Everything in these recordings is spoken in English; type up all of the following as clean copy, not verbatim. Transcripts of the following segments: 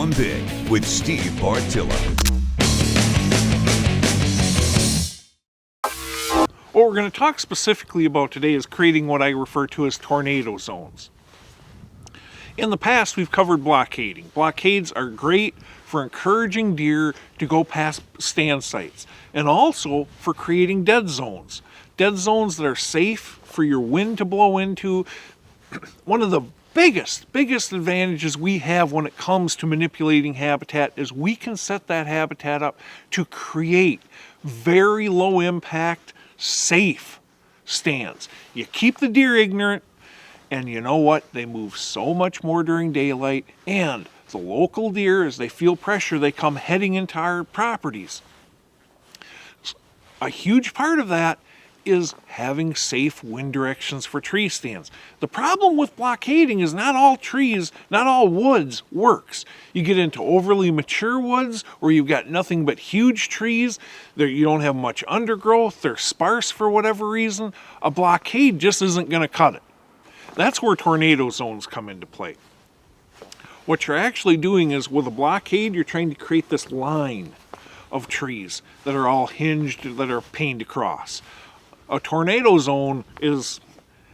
Growing Big with Steve Bartilla. What we're going to talk specifically about today is creating what I refer to as tornado zones. In the past, we've covered blockading. Blockades are great for encouraging deer to go past stand sites, and also for creating dead zones. Dead zones that are safe for your wind to blow into. One of the biggest advantages we have when it comes to manipulating habitat is we can set that habitat up to create very low impact, safe stands. You keep the deer ignorant, and you know what? They move so much more during daylight, and the local deer, as they feel pressure, they come heading into our properties. A huge part of that is having safe wind directions for tree stands. The problem with blockading is not all trees, not all woods works. You get into overly mature woods where you've got nothing but huge trees, you don't have much undergrowth, they're sparse for whatever reason. A blockade just isn't going to cut it. That's where tornado zones come into play. What you're actually doing is with a blockade, you're trying to create this line of trees that are all hinged, that are paned across. A tornado zone is,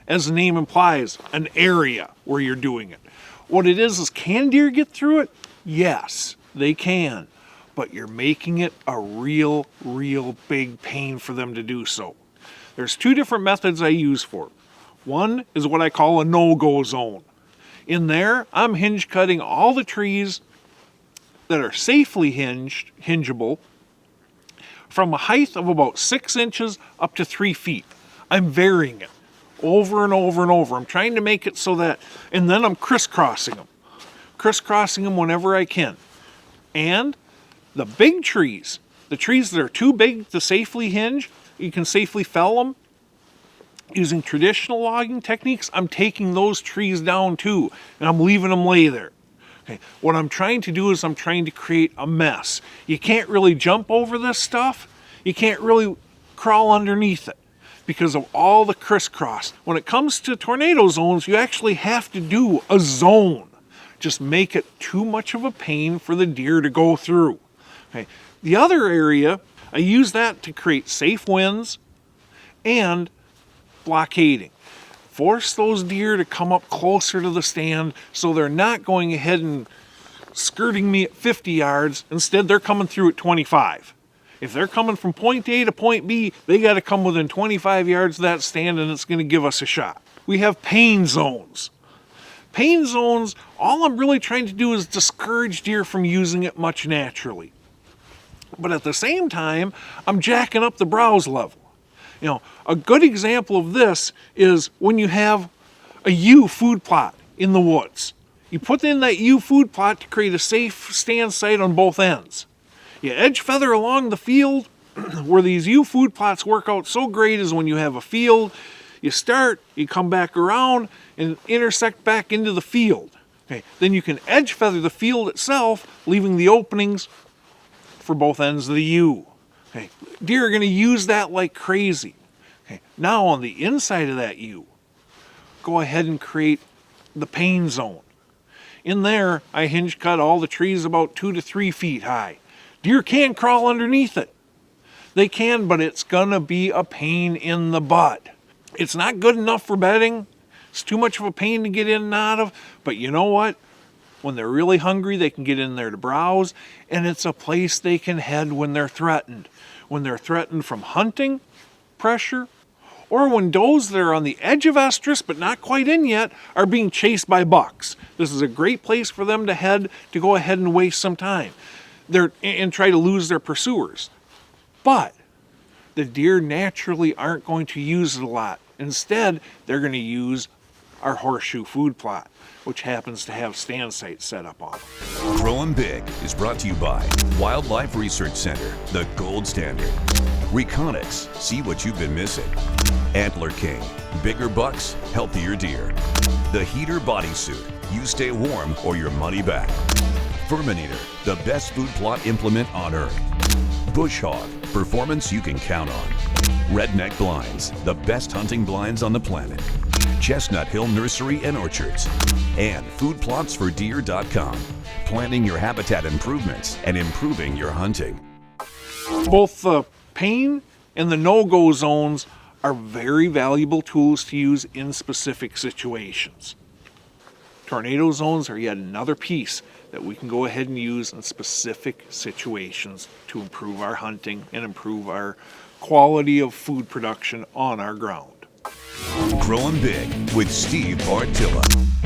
as the name implies, an area where you're doing it. What it is can deer get through it? Yes, they can. But you're making it a real big pain for them to do so. There's two different methods I use for it. One is what I call a no-go zone. In there, I'm hinge cutting all the trees that are safely hingeable from a height of about 6 inches up to 3 feet. I'm varying it over and over and over. I'm trying to make it so that, and then I'm crisscrossing them whenever I can. And the big trees, the trees that are too big to safely hinge, you can safely fell them. Using traditional logging techniques, I'm taking those trees down too, and I'm leaving them lay there. Okay. What I'm trying to do is I'm trying to create a mess. You can't really jump over this stuff. You can't really crawl underneath it because of all the crisscross. When it comes to tornado zones, you actually have to do a zone. Just make it too much of a pain for the deer to go through. Okay. The other area, I use that to create safe winds and blockading. Force those deer to come up closer to the stand so they're not going ahead and skirting me at 50 yards. Instead, they're coming through at 25. If they're coming from point A to point B, they got to come within 25 yards of that stand, and it's going to give us a shot. We have pain zones. Pain zones, all I'm really trying to do is discourage deer from using it much naturally. But at the same time, I'm jacking up the browse level. You know, a good example of this is when you have a U food plot in the woods. You put in that U food plot to create a safe stand site on both ends. You edge feather along the field. Where these U food plots work out so great is when you have a field, you start, you come back around and intersect back into the field. Okay. Then you can edge feather the field itself, leaving the openings for both ends of the U. Okay. Deer are going to use that like crazy. Okay. Now on the inside of that U, go ahead and create the pain zone. In there, I hinge cut all the trees about 2 to 3 feet high. Deer can crawl underneath it. They can, but it's going to be a pain in the butt. It's not good enough for bedding. It's too much of a pain to get in and out of. But you know what? When they're really hungry, they can get in there to browse, and it's a place they can head when they're threatened. When they're threatened from hunting, pressure, or when does that are on the edge of estrus but not quite in yet are being chased by bucks. This is a great place for them to head to go ahead and waste some time and try to lose their pursuers. But the deer naturally aren't going to use it a lot. Instead, they're going to use our horseshoe food plot, which happens to have stand sites set up on it. Growing Big is brought to you by Wildlife Research Center, the gold standard. Reconics, see what you've been missing. Antler King, bigger bucks, healthier deer. The Heater Bodysuit, you stay warm or your money back. Furminator, the best food plot implement on earth. Bush Hog, performance you can count on. Redneck Blinds, the best hunting blinds on the planet. Chestnut Hill Nursery and Orchards. And foodplotsfordeer.com, planning your habitat improvements and improving your hunting. Both the pain and the no-go zones are very valuable tools to use in specific situations. Tornado zones are yet another piece that we can go ahead and use in specific situations to improve our hunting and improve our quality of food production on our ground. Growing Big with Steve Bartilla.